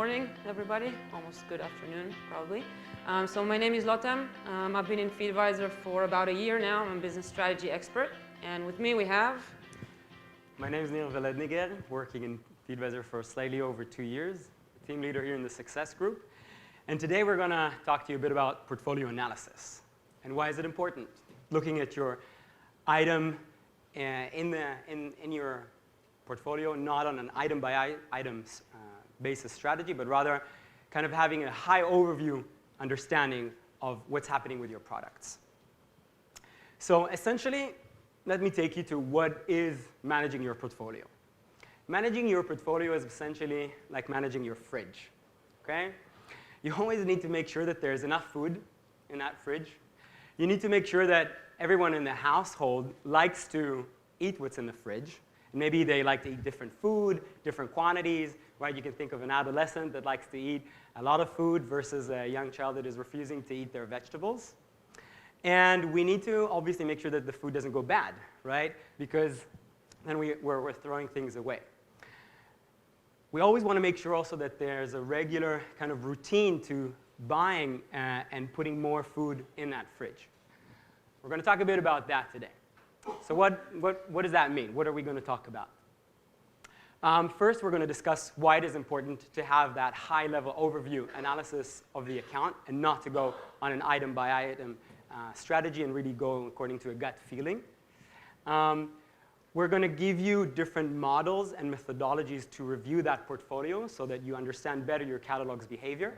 morning, everybody. Almost good afternoon, probably. So my name is Lotem. I've been in Feedvisor for about a year now. I'm a business strategy expert. And with me we have... My name is Veledniger, working in Feedvisor for slightly over 2 years, team leader here in the Success Group. And today we're going to talk to you a bit about portfolio analysis. And why is it important? Looking at your item in your portfolio, not on an item-by-item basis strategy, but rather kind of having a high overview understanding of what's happening with your products. So essentially, let me take you to what is managing your portfolio. Managing your portfolio is essentially like managing your fridge. Okay? You always need to make sure that there's enough food in that fridge. You need to make sure that everyone in the household likes to eat what's in the fridge. Maybe they like to eat different food, different quantities, right? You can think of an adolescent that likes to eat a lot of food versus a young child that is refusing to eat their vegetables. And we need to obviously make sure that the food doesn't go bad, right? Because then we're throwing things away. We always want to make sure also that there's a regular kind of routine to buying and putting more food in that fridge. We're going to talk a bit about that today. So what does that mean? What are we going to talk about? First, we're going to discuss why it is important to have that high-level overview analysis of the account and not to go on an item-by-item strategy and really go according to a gut feeling. We're going to give you different models and methodologies to review that portfolio so that you understand better your catalog's behavior.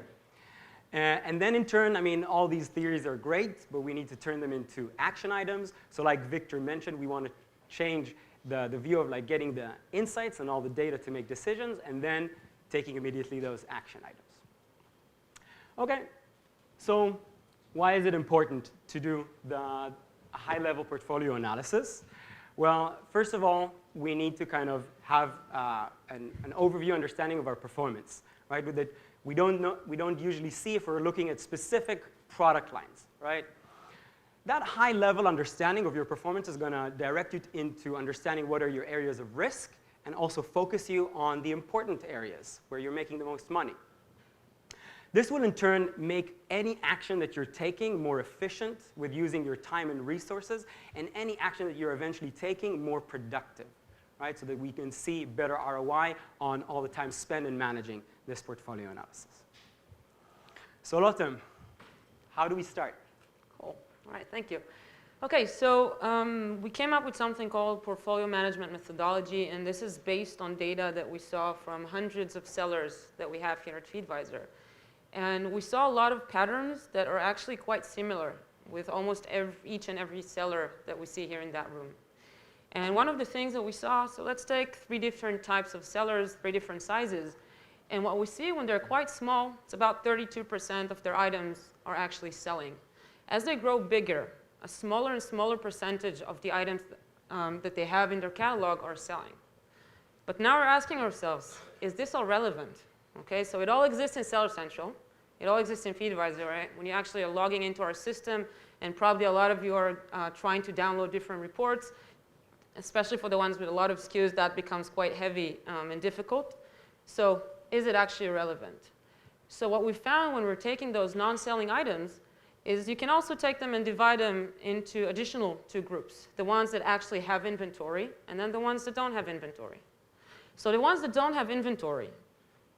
And then in turn, I mean, all these theories are great, but we need to turn them into action items. So like Victor mentioned, we want to change the view of like getting the insights and all the data to make decisions and then taking immediately those action items. Okay, so why is it important to do the high-level portfolio analysis? Well, first of all, we need to kind of have an overview understanding of our performance, right? That we don't usually see if we're looking at specific product lines, right? That high-level understanding of your performance is going to direct you into understanding what are your areas of risk and also focus you on the important areas where you're making the most money. This will in turn make any action that you're taking more efficient with using your time and resources, and any action that you're eventually taking more productive, right? So that we can see better ROI on all the time spent in managing this portfolio analysis. So Lotem, how do we start? Cool. All right, thank you. Okay, so we came up with something called portfolio management methodology, and this is based on data that we saw from hundreds of sellers that we have here at Feedvisor. And we saw a lot of patterns that are actually quite similar with almost each and every seller that we see here in that room. And one of the things that we saw, so let's take 3 different types of sellers, 3 different sizes. And what we see when they're quite small, it's about 32% of their items are actually selling. As they grow bigger, a smaller and smaller percentage of the items that they have in their catalog are selling. But now we're asking ourselves, is this all relevant? Okay, so it all exists in Seller Central. It all exists in Feedvisor, right? When you actually are logging into our system, and probably a lot of you are trying to download different reports, especially for the ones with a lot of SKUs, that becomes quite heavy and difficult. So is it actually relevant? So what we found when we're taking those non-selling items is you can also take them and divide them into additional 2 groups, the ones that actually have inventory and then the ones that don't have inventory. So the ones that don't have inventory,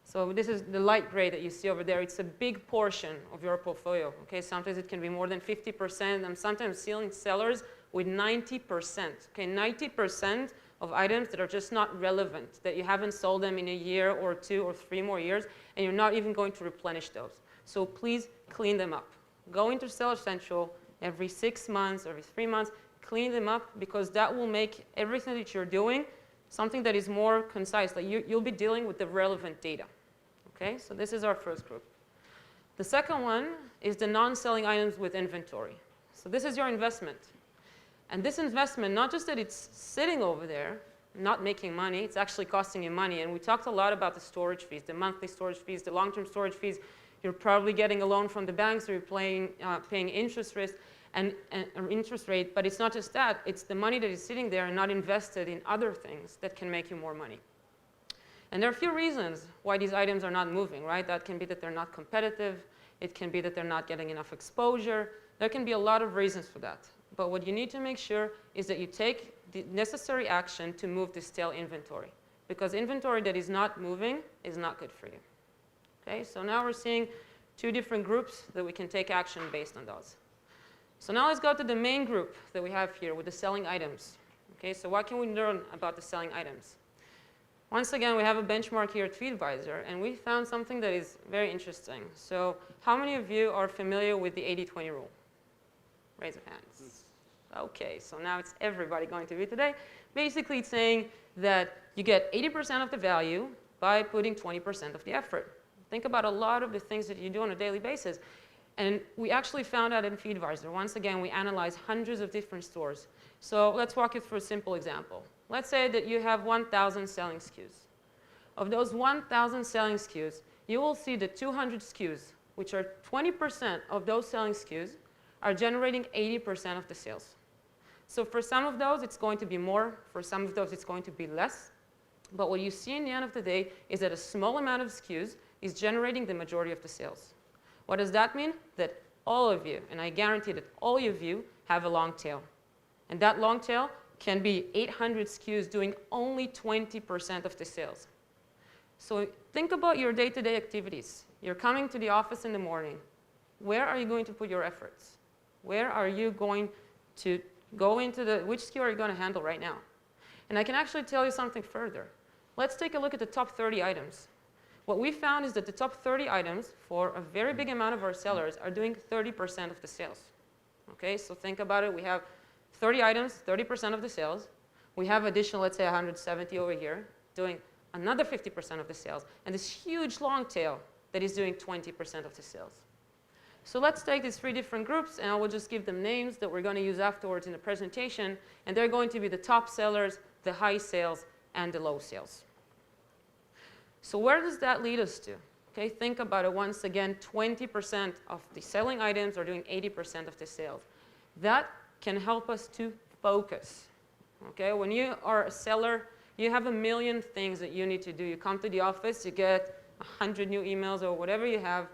so this is the light gray that you see over there. It's a big portion of your portfolio. Okay, sometimes it can be more than 50%. I'm sometimes seeing sellers with 90%. Okay, 90% of items that are just not relevant, that you haven't sold them in a year or 2 or 3 more years, and you're not even going to replenish those. So please clean them up. Go into Seller Central every 6 months, every 3 months, clean them up, because that will make everything that you're doing something that is more concise. Like you'll be dealing with the relevant data. Okay, so this is our first group. The second one is the non-selling items with inventory. So this is your investment. And this investment, not just that it's sitting over there, not making money, it's actually costing you money. And we talked a lot about the storage fees, the monthly storage fees, the long-term storage fees. You're probably getting a loan from the bank, so you're paying interest rate, but it's not just that. It's the money that is sitting there and not invested in other things that can make you more money. And there are a few reasons why these items are not moving, right? That can be that they're not competitive. It can be that they're not getting enough exposure. There can be a lot of reasons for that. But what you need to make sure is that you take the necessary action to move the stale inventory. Because inventory that is not moving is not good for you. Okay, so now we're seeing two different groups that we can take action based on those. So now let's go to the main group that we have here with the selling items. Okay, so what can we learn about the selling items? Once again, we have a benchmark here at Feedvisor, and we found something that is very interesting. So how many of you are familiar with the 80-20 rule? Raise your hands. Okay, so now it's everybody going to be today. Basically, it's saying that you get 80% of the value by putting 20% of the effort. Think about a lot of the things that you do on a daily basis. And we actually found out in Feedvisor. Once again, we analyzed hundreds of different stores. So let's walk you through a simple example. Let's say that you have 1,000 selling SKUs. Of those 1,000 selling SKUs, you will see that 200 SKUs, which are 20% of those selling SKUs, are generating 80% of the sales. So for some of those, it's going to be more. For some of those, it's going to be less. But what you see in the end of the day is that a small amount of SKUs is generating the majority of the sales. What does that mean? That all of you, and I guarantee that all of you, have a long tail. And that long tail can be 800 SKUs doing only 20% of the sales. So think about your day-to-day activities. You're coming to the office in the morning. Where are you going to put your efforts? Where are you going to go into which SKU are you going to handle right now? And I can actually tell you something further. Let's take a look at the top 30 items. What we found is that the top 30 items for a very big amount of our sellers are doing 30% of the sales. Okay, so think about it. We have 30 items, 30% of the sales. We have additional, let's say 170 over here, doing another 50% of the sales. And this huge long tail that is doing 20% of the sales. So let's take these three different groups, and I will just give them names that we're going to use afterwards in the presentation. And they're going to be the top sellers, the high sales, and the low sales. So where does that lead us to? Okay, think about it once again. 20% of the selling items are doing 80% of the sales. That can help us to focus. Okay, when you are a seller, you have a million things that you need to do. You come to the office, you get 100 new emails or whatever you have,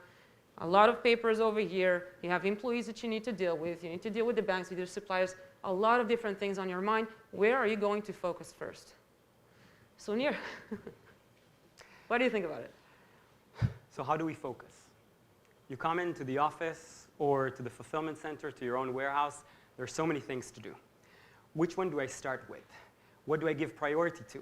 a lot of papers over here. You have employees that you need to deal with. You need to deal with the banks, with your suppliers, a lot of different things on your mind. Where are you going to focus first? So Nir, what do you think about it? So how do we focus? You come into the office or to the fulfillment center, to your own warehouse. There are so many things to do. Which one do I start with? What do I give priority to?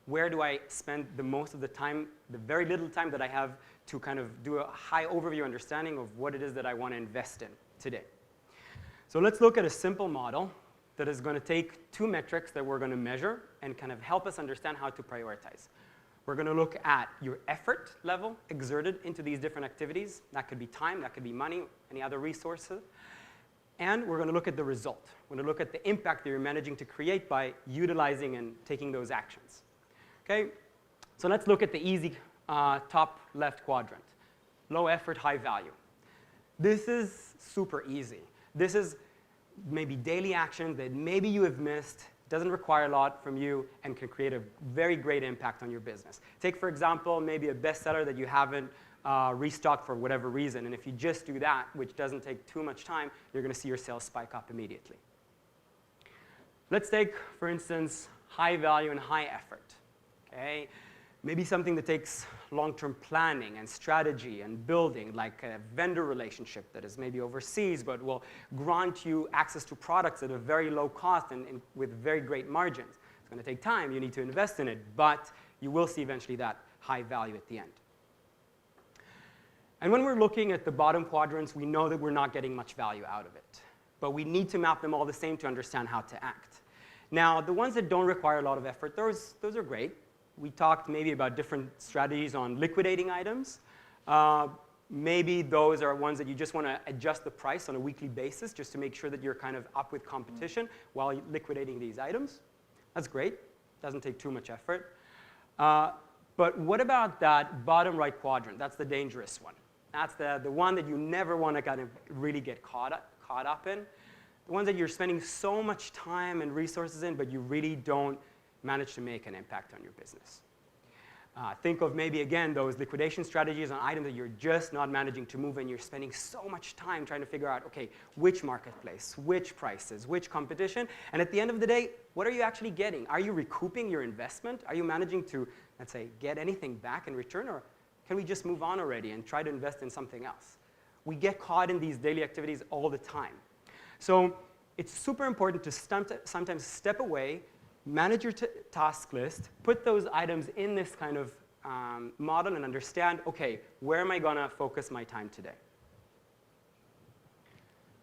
Where do I spend the most of the time, the very little time that I have to kind of do a high overview understanding of what it is that I want to invest in today? So let's look at a simple model that is going to take two metrics that we're going to measure and kind of help us understand how to prioritize. We're going to look at your effort level exerted into these different activities. That could be time, that could be money, any other resources. And we're going to look at the result. We're going to look at the impact that you're managing to create by utilizing and taking those actions. Okay, so let's look at the easy top left quadrant. Low effort, high value. This is super easy. This is maybe daily action that maybe you have missed, doesn't require a lot from you, and can create a very great impact on your business. Take, for example, maybe a bestseller that you haven't restocked for whatever reason. And if you just do that, which doesn't take too much time, you're going to see your sales spike up immediately. Let's take, for instance, high value and high effort. Okay? Maybe something that takes long-term planning and strategy and building, like a vendor relationship that is maybe overseas but will grant you access to products at a very low cost and with very great margins. It's going to take time. You need to invest in it, but you will see eventually that high value at the end. And when we're looking at the bottom quadrants, we know that we're not getting much value out of it. But we need to map them all the same to understand how to act. Now, the ones that don't require a lot of effort, those are great. We talked maybe about different strategies on liquidating items. Maybe those are ones that you just want to adjust the price on a weekly basis just to make sure that you're kind of up with competition while liquidating these items. That's great. Doesn't take too much effort. But what about that bottom right quadrant? That's the dangerous one. That's the one that you never want to kind of really get caught up in. The ones that you're spending so much time and resources in, but you really don't manage to make an impact on your business. Think of maybe, again, those liquidation strategies on items that you're just not managing to move and you're spending so much time trying to figure out, okay, which marketplace, which prices, which competition, and at the end of the day, what are you actually getting? Are you recouping your investment? Are you managing to, let's say, get anything back in return, or can we just move on already and try to invest in something else? We get caught in these daily activities all the time. So it's super important to sometimes step away, manage your task list, put those items in this kind of model and understand, okay, where am I going to focus my time today?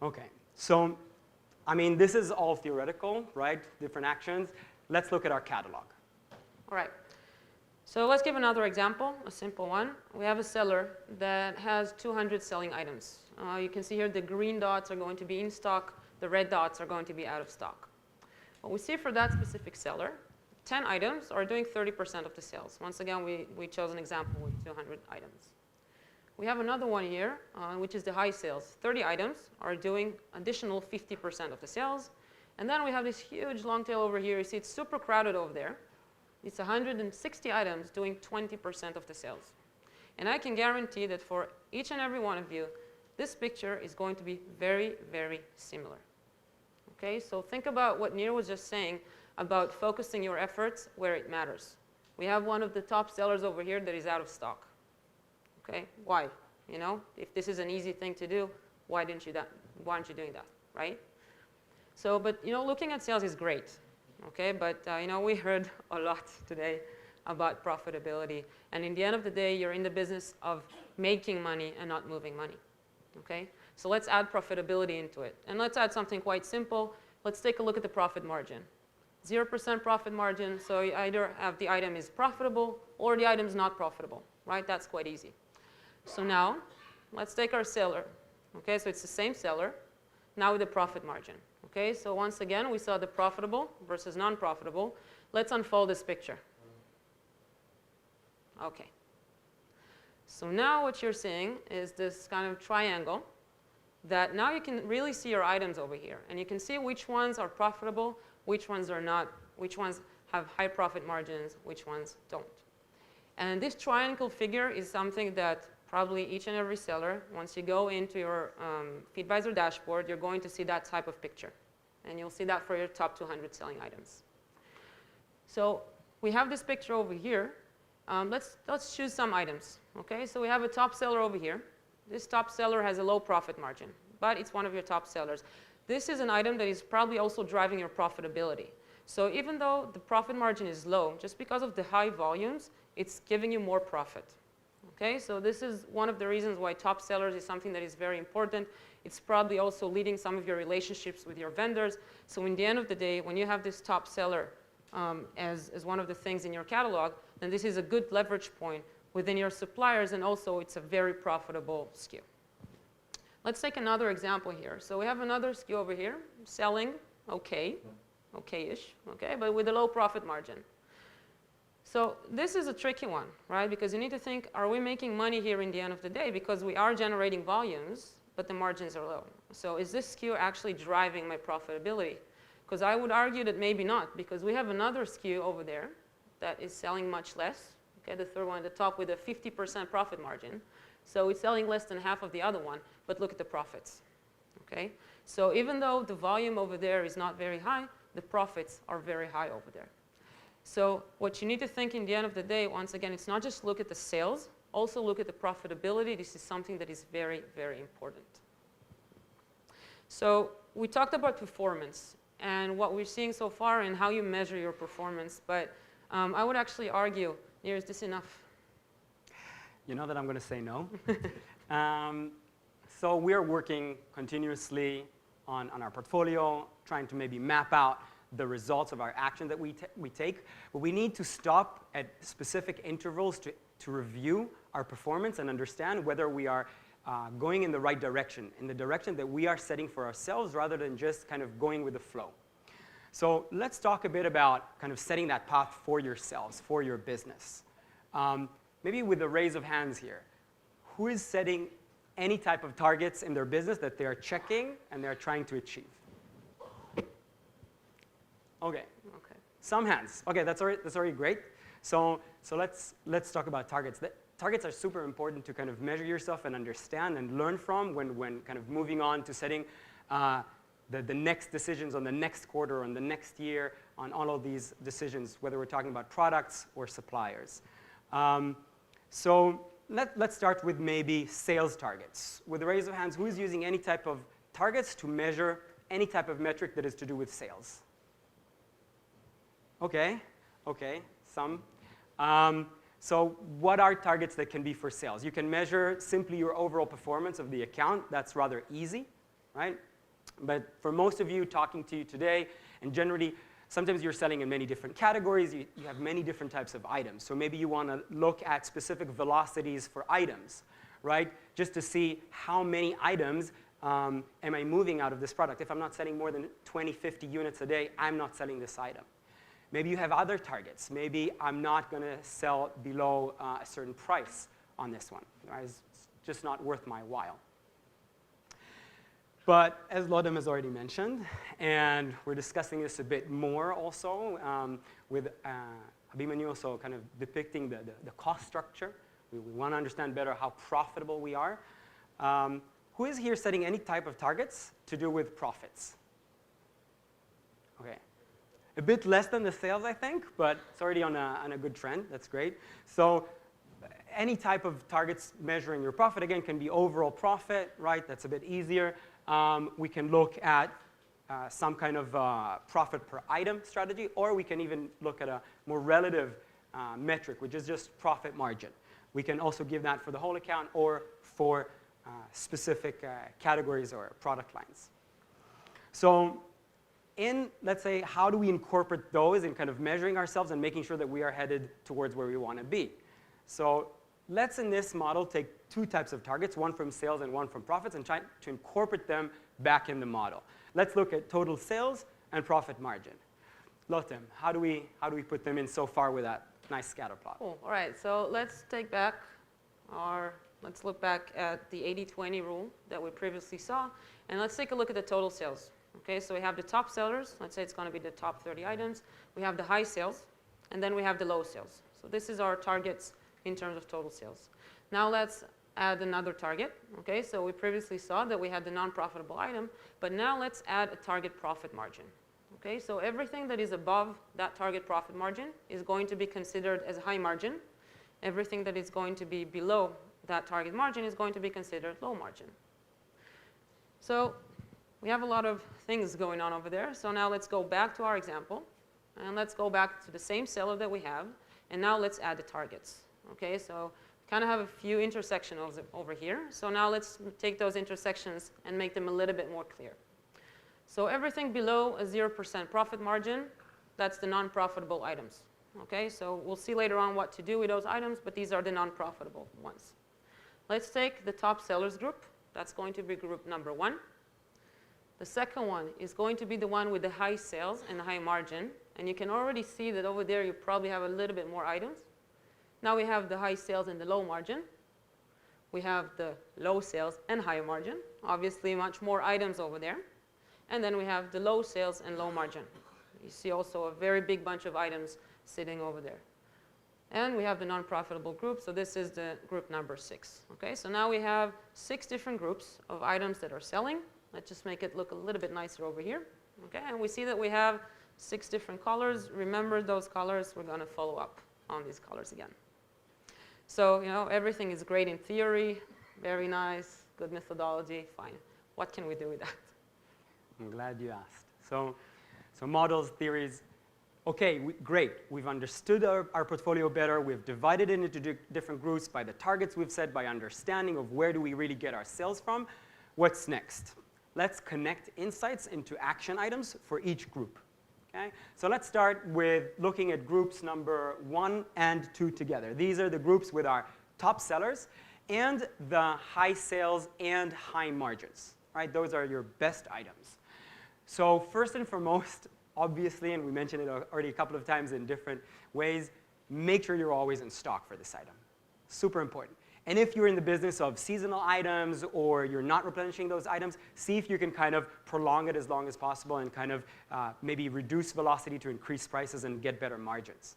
Okay, so, I mean, this is all theoretical, right? Different actions. Let's look at our catalog. All right. So let's give another example, a simple one. We have a seller that has 200 selling items. You can see here the green dots are going to be in stock. The red dots are going to be out of stock. What we see for that specific seller, 10 items are doing 30% of the sales. Once again, we chose an example with 200 items. We have another one here, which is the high sales. 30 items are doing additional 50% of the sales. And then we have this huge long tail over here. You see it's super crowded over there. It's 160 items doing 20% of the sales. And I can guarantee that for each and every one of you, this picture is going to be very, very similar. Okay, so think about what Nir was just saying about focusing your efforts where it matters. We have one of the top sellers over here that is out of stock. Okay, why? You know, if this is an easy thing to do, why aren't you doing that, right? So, but you know, looking at sales is great. Okay, but you know, we heard a lot today about profitability, and in the end of the day, you're in the business of making money and not moving money. Okay, so let's add profitability into it, and let's add something quite simple. Let's take a look at the profit margin. 0% profit margin, so you either have the item is profitable or the item is not profitable, right? That's quite easy. So now, let's take our seller. Okay, so it's the same seller, now with the profit margin. Okay, so once again, we saw the profitable versus non-profitable. Let's unfold this picture. Okay. So now what you're seeing is this kind of triangle that now you can really see your items over here. And you can see which ones are profitable, which ones are not, which ones have high profit margins, which ones don't. And this triangle figure is something that probably each and every seller, once you go into your Feedvisor dashboard, you're going to see that type of picture. And you'll see that for your top 200 selling items. So we have this picture over here. Let's choose some items. Okay, so we have a top seller over here. This top seller has a low profit margin, but it's one of your top sellers. This is an item that is probably also driving your profitability. So even though the profit margin is low, just because of the high volumes, it's giving you more profit. Okay, so this is one of the reasons why top sellers is something that is very important. It's probably also leading some of your relationships with your vendors. So in the end of the day, when you have this top seller as one of the things in your catalog, then this is a good leverage point within your suppliers, and also it's a very profitable SKU. Let's take another example here. So we have another SKU over here, selling okay-ish, okay, but with a low profit margin. So this is a tricky one, right? Because you need to think, are we making money here in the end of the day? Because we are generating volumes, but the margins are low. So is this SKU actually driving my profitability? Because I would argue that maybe not, because we have another SKU over there that is selling much less. Okay, the third one at the top with a 50% profit margin. So it's selling less than half of the other one, but look at the profits. Okay, so even though the volume over there is not very high, the profits are very high over there. So what you need to think in the end of the day, once again, it's not just look at the sales, also look at the profitability. This is something that is very, very important. So we talked about performance and what we're seeing so far and how you measure your performance, but I would actually argue, is this enough? You know that I'm going to say no. So we are working continuously on our portfolio, trying to maybe map out the results of our action that we take. But we need to stop at specific intervals to review our performance and understand whether we are going in the right direction, in the direction that we are setting for ourselves rather than just kind of going with the flow. So let's talk a bit about kind of setting that path for yourselves, for your business. Maybe with a raise of hands here. Who is setting any type of targets in their business that they are checking and they're trying to achieve? Okay. Some hands. Okay, that's already great. So let's talk about targets. Targets are super important to kind of measure yourself and understand and learn from when kind of moving on to setting the next decisions on the next quarter, on the next year, on all of these decisions, whether we're talking about products or suppliers. So let's start with maybe sales targets. With a raise of hands, who is using any type of targets to measure any type of metric that is to do with sales? Okay, some. So what are targets that can be for sales? You can measure simply your overall performance of the account. That's rather easy, right? But for most of you talking to you today, and generally, sometimes you're selling in many different categories. You have many different types of items. So maybe you want to look at specific velocities for items, right? Just to see how many items am I moving out of this product. If I'm not selling more than 20, 50 units a day, I'm not selling this item. Maybe you have other targets. Maybe I'm not going to sell below a certain price on this one. It's just not worth my while. But as Lotem has already mentioned, and we're discussing this a bit more also with Abimanu also kind of depicting the cost structure. We want to understand better how profitable we are. Who is here setting any type of targets to do with profits? Okay. A bit less than the sales, I think, but it's already on a good trend. That's great. So any type of targets measuring your profit, again, can be overall profit, right? That's a bit easier. We can look at some kind of profit per item strategy, or we can even look at a more relative metric, which is just profit margin. We can also give that for the whole account or for specific categories or product lines. So let's say, how do we incorporate those in kind of measuring ourselves and making sure that we are headed towards where we want to be? So let's, in this model, take two types of targets, one from sales and one from profits, and try to incorporate them back in the model. Let's look at total sales and profit margin. Lotem, how do we put them in so far with that nice scatter plot? Cool. All right, so let's look back at the 80-20 rule that we previously saw, and let's take a look at the total sales. Okay, so we have the top sellers. Let's say it's going to be the top 30 items. We have the high sales, and then we have the low sales. So this is our targets in terms of total sales. Now let's add another target. Okay, so we previously saw that we had the non-profitable item, but now let's add a target profit margin. Okay, so everything that is above that target profit margin is going to be considered as high margin. Everything that is going to be below that target margin is going to be considered low margin. So we have a lot of things going on over there. So now let's go back to our example, and let's go back to the same seller that we have, and now let's add the targets. Okay, so kind of have a few intersections over here. So now let's take those intersections and make them a little bit more clear. So everything below a 0% profit margin, that's the non-profitable items. Okay, so we'll see later on what to do with those items, but these are the non-profitable ones. Let's take the top sellers group. That's going to be group number 1. The second one is going to be the one with the high sales and high margin. And you can already see that over there you probably have a little bit more items. Now we have the high sales and the low margin. We have the low sales and high margin. Obviously much more items over there. And then we have the low sales and low margin. You see also a very big bunch of items sitting over there. And we have the non-profitable group. So this is the group number 6. Okay, so now we have 6 different groups of items that are selling. Let's just make it look a little bit nicer over here. Okay, and we see that we have 6 different colors. Remember those colors. We're going to follow up on these colors again. So, everything is great in theory. Very nice. Good methodology. Fine. What can we do with that? I'm glad you asked. So models, theories. Okay, great. We've understood our portfolio better. We've divided it into different groups by the targets we've set, by understanding of where do we really get our sales from. What's next? Let's connect insights into action items for each group. Okay? So let's start with looking at groups number 1 and 2 together. These are the groups with our top sellers and the high sales and high margins. Right? Those are your best items. So first and foremost, obviously, and we mentioned it already a couple of times in different ways, make sure you're always in stock for this item. Super important. And if you're in the business of seasonal items or you're not replenishing those items, see if you can kind of prolong it as long as possible and kind of maybe reduce velocity to increase prices and get better margins.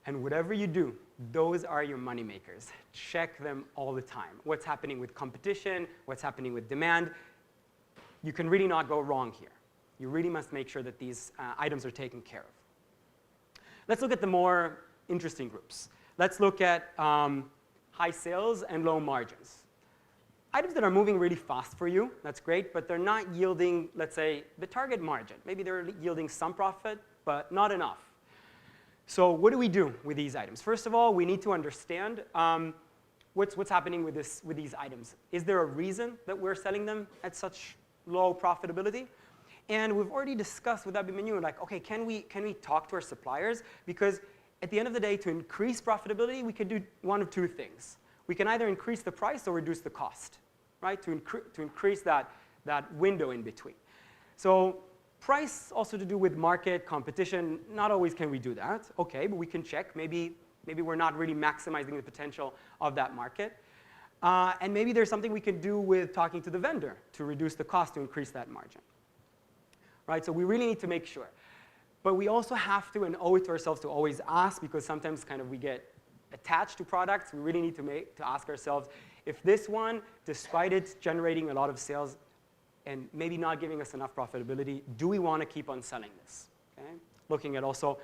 And whatever you do, those are your money makers. Check them all the time. What's happening with competition, what's happening with demand. You can really not go wrong here. You really must make sure that these items are taken care of. Let's look at the more interesting groups. Let's look at high sales and low margins. Items that are moving really fast for you, that's great, but they're not yielding, let's say, the target margin. Maybe they're yielding some profit, but not enough. So what do we do with these items? First of all, we need to understand what's happening with these items. Is there a reason that we're selling them at such low profitability? And we've already discussed with Abimanyu, like, okay, can we talk to our suppliers? Because at the end of the day, to increase profitability, we could do one of two things. We can either increase the price or reduce the cost, right? To increase that window in between. So price also to do with market competition. Not always can we do that. Okay, but we can check. Maybe we're not really maximizing the potential of that market. And maybe there's something we can do with talking to the vendor to reduce the cost to increase that margin. Right? So we really need to make sure. But we also have to and owe it to ourselves to always ask, because sometimes kind of we get attached to products. We really need to ask ourselves, if this one, despite it generating a lot of sales and maybe not giving us enough profitability, do we want to keep on selling this? Okay? Looking at also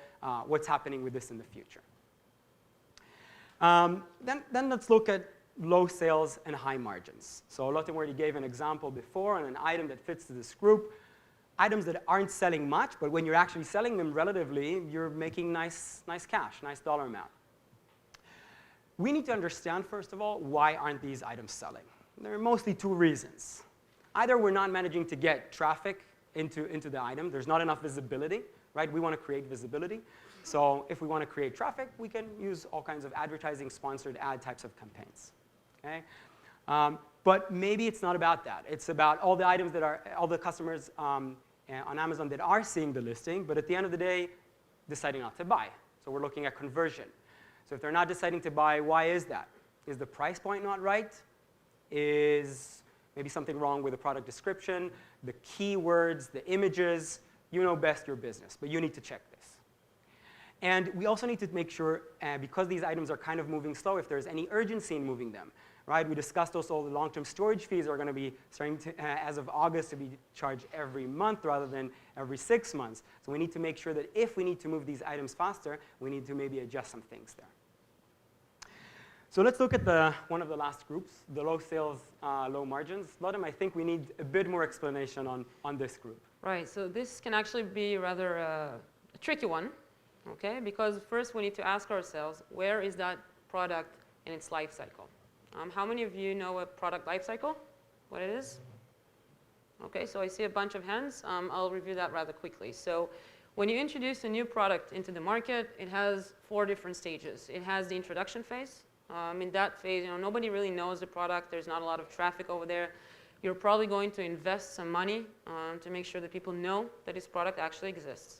what's happening with this in the future. Then let's look at low sales and high margins. So Lotem already gave an example before on an item that fits to this group. Items that aren't selling much, but when you're actually selling them relatively, you're making nice cash, nice dollar amount. We need to understand, first of all, why aren't these items selling? There are mostly two reasons. Either we're not managing to get traffic into the item. There's not enough visibility, right? We want to create visibility. So if we want to create traffic, we can use all kinds of advertising, sponsored ad types of campaigns. Okay? But maybe it's not about that. It's about all the items that are, all the customers on Amazon that are seeing the listing, but at the end of the day, deciding not to buy. So we're looking at conversion. So if they're not deciding to buy, why is that? Is the price point not right? Is maybe something wrong with the product description, the keywords, the images? You know best your business, but you need to check this. And we also need to make sure, because these items are kind of moving slow, if there's any urgency in moving them. Right? We discussed also the long-term storage fees are going to be starting to, as of August, to be charged every month rather than every 6 months. So we need to make sure that if we need to move these items faster, we need to maybe adjust some things there. So let's look at one of the last groups, the low sales, low margins. Lotem, I think we need a bit more explanation on this group. Right, so this can actually be rather a tricky one, okay? Because first we need to ask ourselves, where is that product in its life cycle? How many of you know a product life cycle? What it is? Okay, so I see a bunch of hands. I'll review that rather quickly. So when you introduce a new product into the market, it has 4 different stages. It has the introduction phase. In that phase, nobody really knows the product. There's not a lot of traffic over there. You're probably going to invest some money to make sure that people know that this product actually exists.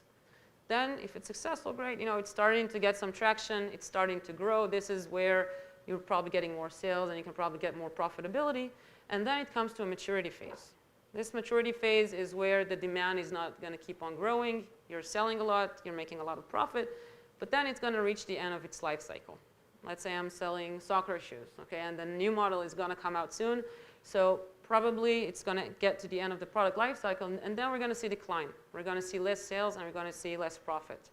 Then, if it's successful, great. It's starting to get some traction. It's starting to grow. This is where you're probably getting more sales and you can probably get more profitability. And then it comes to a maturity phase. This maturity phase is where the demand is not going to keep on growing. You're selling a lot. You're making a lot of profit. But then it's going to reach the end of its life cycle. Let's say I'm selling soccer shoes, okay, and the new model is going to come out soon. So probably it's going to get to the end of the product life cycle, and then we're going to see decline. We're going to see less sales, and we're going to see less profit.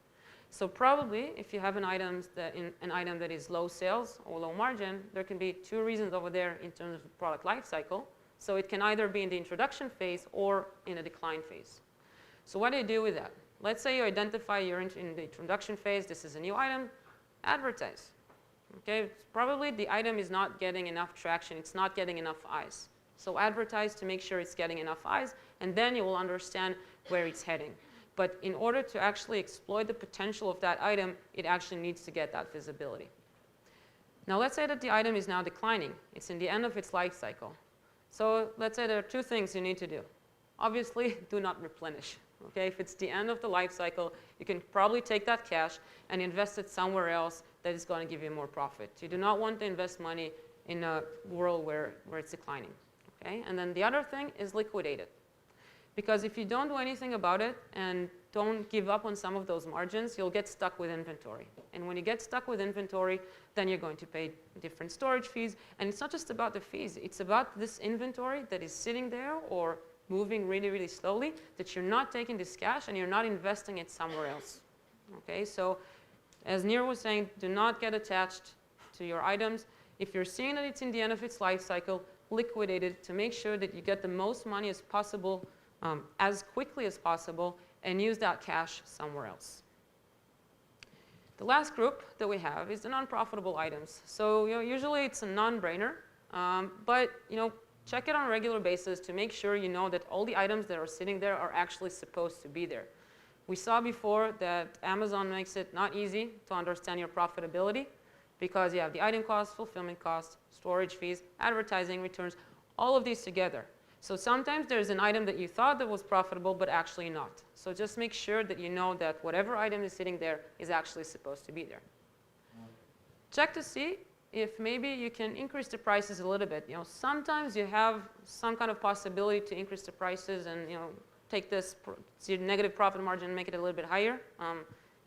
So probably, if you have an item that is low sales or low margin, there can be 2 reasons over there in terms of the product life cycle. So it can either be in the introduction phase or in a decline phase. So what do you do with that? Let's say you identify you're in the introduction phase. This is a new item. Advertise. Okay, probably the item is not getting enough traction. It's not getting enough eyes. So advertise to make sure it's getting enough eyes, and then you will understand where it's heading. But in order to actually exploit the potential of that item, it actually needs to get that visibility. Now let's say that the item is now declining. It's in the end of its life cycle. So let's say there are 2 things you need to do. Obviously, do not replenish. Okay? If it's the end of the life cycle, you can probably take that cash and invest it somewhere else that is going to give you more profit. You do not want to invest money in a world where it's declining. Okay? And then the other thing is liquidate it. Because if you don't do anything about it and don't give up on some of those margins, you'll get stuck with inventory. And when you get stuck with inventory, then you're going to pay different storage fees. And it's not just about the fees. It's about this inventory that is sitting there or moving really, really slowly, that you're not taking this cash and you're not investing it somewhere else. Okay, so as Nir was saying, do not get attached to your items. If you're seeing that it's in the end of its life cycle, liquidate it to make sure that you get the most money as possible, as quickly as possible, and use that cash somewhere else. The last group that we have is the non-profitable items. So usually it's a non-brainer, but check it on a regular basis to make sure you know that all the items that are sitting there are actually supposed to be there. We saw before that Amazon makes it not easy to understand your profitability because you have the item cost, fulfillment cost, storage fees, advertising returns, all of these together. So sometimes there's an item that you thought that was profitable, but actually not. So just make sure that you know that whatever item is sitting there is actually supposed to be there. Check to see if maybe you can increase the prices a little bit. Sometimes you have some kind of possibility to increase the prices and take this negative profit margin and make it a little bit higher.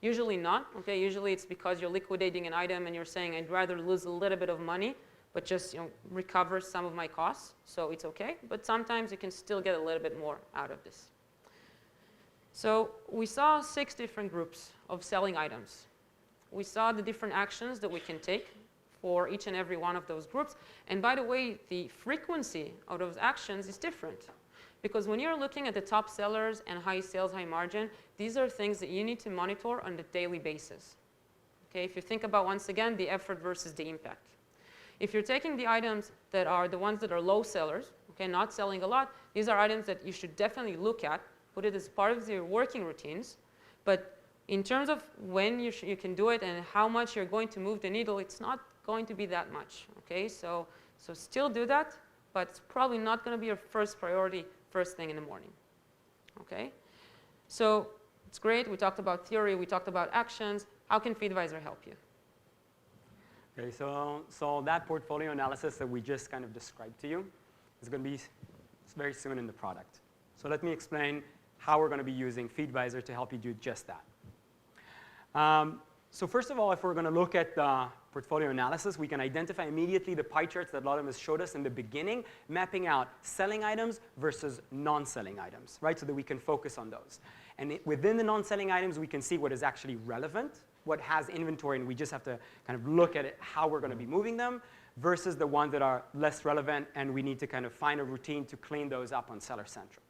Usually not. Okay, usually it's because you're liquidating an item and you're saying I'd rather lose a little bit of money, but just recover some of my costs. So it's okay. But sometimes you can still get a little bit more out of this. So we saw 6 different groups of selling items. We saw the different actions that we can take for each and every one of those groups. And by the way, the frequency of those actions is different. Because when you're looking at the top sellers and high sales, high margin, these are things that you need to monitor on a daily basis. Okay, if you think about, once again, the effort versus the impact. If you're taking the items that are the ones that are low sellers, okay, not selling a lot, these are items that you should definitely look at, put it as part of your working routines. But in terms of when you can do it and how much you're going to move the needle, it's not going to be that much. Okay, so still do that, but it's probably not going to be your first priority first thing in the morning. Okay, so it's great. We talked about theory. We talked about actions. How can Feedvisor help you? Okay, so that portfolio analysis that we just kind of described to you is going to be very soon in the product. So let me explain how we're going to be using Feedvisor to help you do just that. So first of all, if we're going to look at the portfolio analysis, we can identify immediately the pie charts that Lotem has showed us in the beginning, mapping out selling items versus non-selling items, right? So that we can focus on those. And within the non-selling items, we can see what is actually relevant, what has inventory, and we just have to kind of look at it, how we're going to be moving them, versus the ones that are less relevant, and we need to kind of find a routine to clean those up on Seller Central.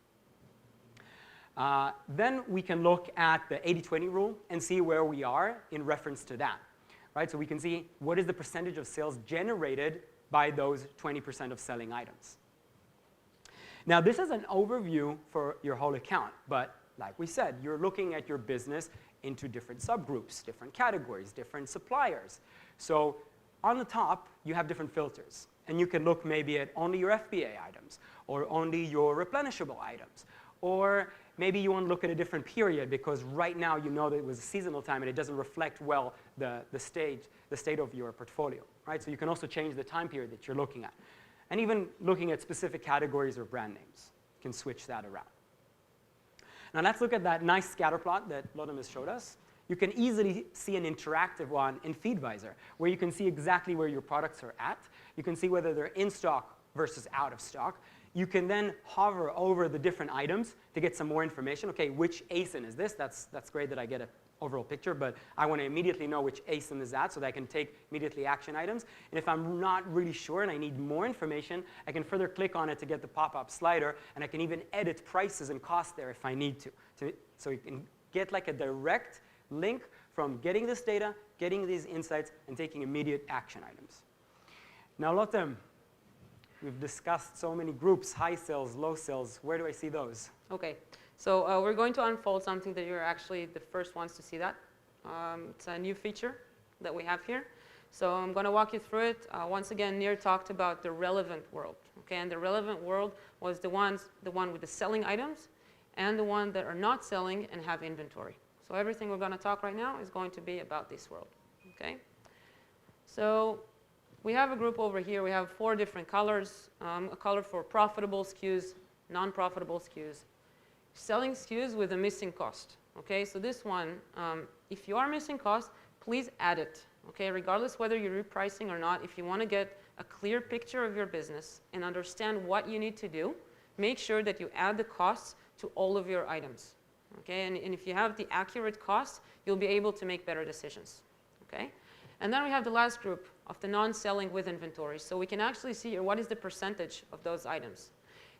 Then we can look at the 80-20 rule and see where we are in reference to that, right? So we can see what is the percentage of sales generated by those 20% of selling items. Now, this is an overview for your whole account, but like we said, you're looking at your business into different subgroups, different categories, different suppliers. So on the top, you have different filters. And you can look maybe at only your FBA items, or only your replenishable items. Or maybe you want to look at a different period because right now you know that it was a seasonal time and it doesn't reflect well the state of your portfolio, right? So you can also change the time period that you're looking at. And even looking at specific categories or brand names, you can switch that around. Now let's look at that nice scatter plot that Lotem has showed us. You can easily see an interactive one in Feedvisor, where you can see exactly where your products are at. You can see whether they're in stock versus out of stock. You can then hover over the different items to get some more information. Okay, which ASIN is this? That's great that I get an overall picture, but I want to immediately know which ASIN is that so that I can take immediately action items. And if I'm not really sure and I need more information, I can further click on it to get the pop-up slider, and I can even edit prices and costs there if I need to. So you can get like a direct link from getting this data, getting these insights, and taking immediate action items. Now, Lotem, we've discussed so many groups, high sales, low sales. Where do I see those? Okay, so we're going to unfold something that you're actually the first ones to see that. It's a new feature that we have here. So I'm going to walk you through it. Once again, Nir talked about the relevant world. Okay, and the relevant world was the one with the selling items and the one that are not selling and have inventory. So everything we're going to talk right now is going to be about this world. Okay, so we have a group over here. We have 4 different colors. A color for profitable SKUs, non-profitable SKUs, selling SKUs with a missing cost. Okay, so this one, if you are missing cost, please add it. Okay, regardless whether you're repricing or not, if you want to get a clear picture of your business and understand what you need to do, make sure that you add the costs to all of your items. Okay, and if you have the accurate costs, you'll be able to make better decisions. Okay, and then we have the last group of the non-selling with inventory. So we can actually see here what is the percentage of those items.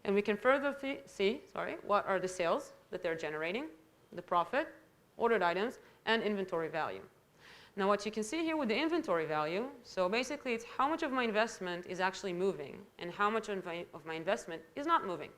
And we can further see what are the sales that they're generating, the profit, ordered items, and inventory value. Now what you can see here with the inventory value, so basically it's how much of my investment is actually moving and how much of my investment is not moving.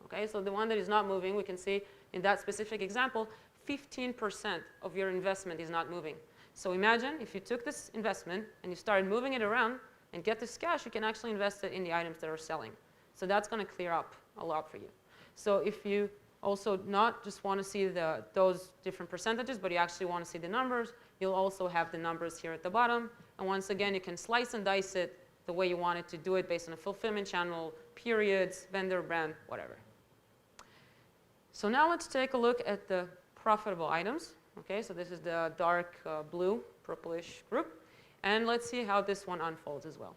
Okay, so the one that is not moving, we can see in that specific example, 15% of your investment is not moving. So imagine if you took this investment and you started moving it around and get this cash, you can actually invest it in the items that are selling. So that's going to clear up a lot for you. So if you also not just want to see those different percentages, but you actually want to see the numbers, you'll also have the numbers here at the bottom. And once again, you can slice and dice it the way you want it to do it based on a fulfillment channel, periods, vendor, brand, whatever. So now let's take a look at the profitable items. Okay, so this is the dark blue, purplish group. And let's see how this one unfolds as well.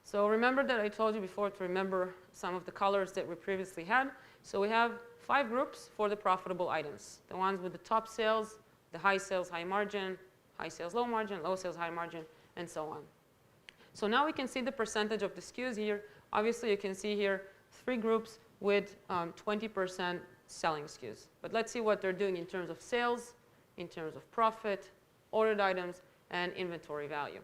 So remember that I told you before to remember some of the colors that we previously had. So we have 5 groups for the profitable items. The ones with the top sales, the high sales, high margin, high sales, low margin, low sales, high margin, and so on. So now we can see the percentage of the SKUs here. Obviously, you can see here 3 groups with 20% selling SKUs. But let's see what they're doing in terms of sales, in terms of profit, ordered items, and inventory value.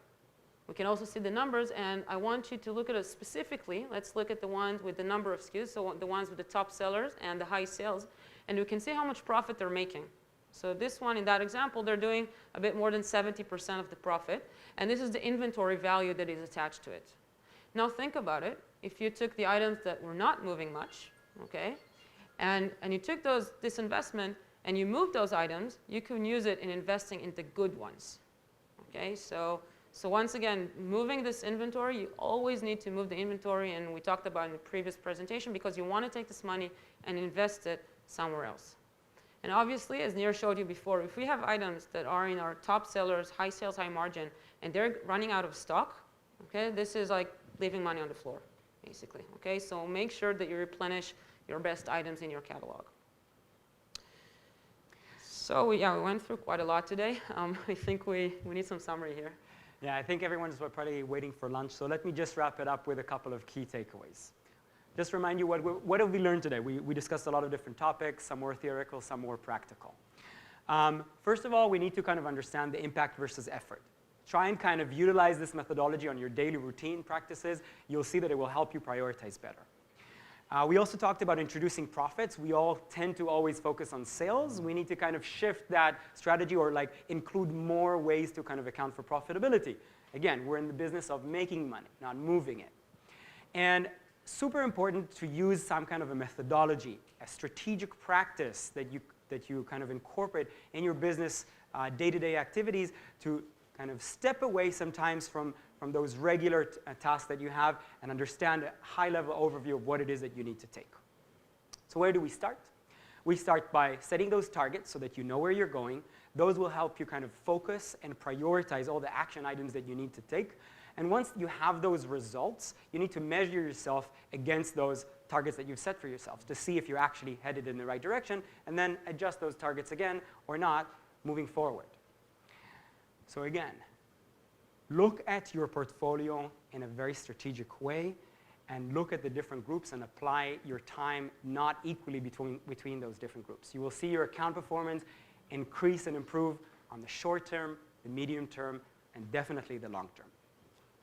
We can also see the numbers, and I want you to look at it specifically. Let's look at the ones with the number of SKUs, so the ones with the top sellers and the high sales, and we can see how much profit they're making. So this one, in that example, they're doing a bit more than 70% of the profit, and this is the inventory value that is attached to it. Now think about it. If you took the items that were not moving much, okay, and you took this investment and you moved those items, you can use it in investing in the good ones. Okay, so once again, moving this inventory, you always need to move the inventory, and we talked about in the previous presentation, because you want to take this money and invest it somewhere else. And obviously, as Nir showed you before, if we have items that are in our top sellers, high sales, high margin, and they're running out of stock, okay, this is like leaving money on the floor, basically. Okay, so make sure that you replenish your best items in your catalog. So we went through quite a lot today. I think we need some summary here. Yeah, I think everyone's probably waiting for lunch, so let me just wrap it up with a couple of key takeaways. Just remind you, what have we learned today? We discussed a lot of different topics, some more theoretical, some more practical. First of all, we need to kind of understand the impact versus effort. Try and kind of utilize this methodology on your daily routine practices. You'll see that it will help you prioritize better. We also talked about introducing profits. We all tend to always focus on sales. We need to kind of shift that strategy, or like include more ways to kind of account for profitability. Again, we're in the business of making money, not moving it. And super important to use some kind of a methodology, a strategic practice that you kind of incorporate in your business day-to-day activities to kind of step away sometimes from those regular tasks that you have and understand a high-level overview of what it is that you need to take. So where do we start? We start by setting those targets so that you know where you're going. Those will help you kind of focus and prioritize all the action items that you need to take. And once you have those results, you need to measure yourself against those targets that you've set for yourself to see if you're actually headed in the right direction, and then adjust those targets again or not moving forward. So again, look at your portfolio in a very strategic way, and look at the different groups and apply your time not equally between those different groups. You will see your account performance increase and improve on the short term, the medium term, and definitely the long term.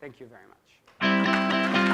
Thank you very much.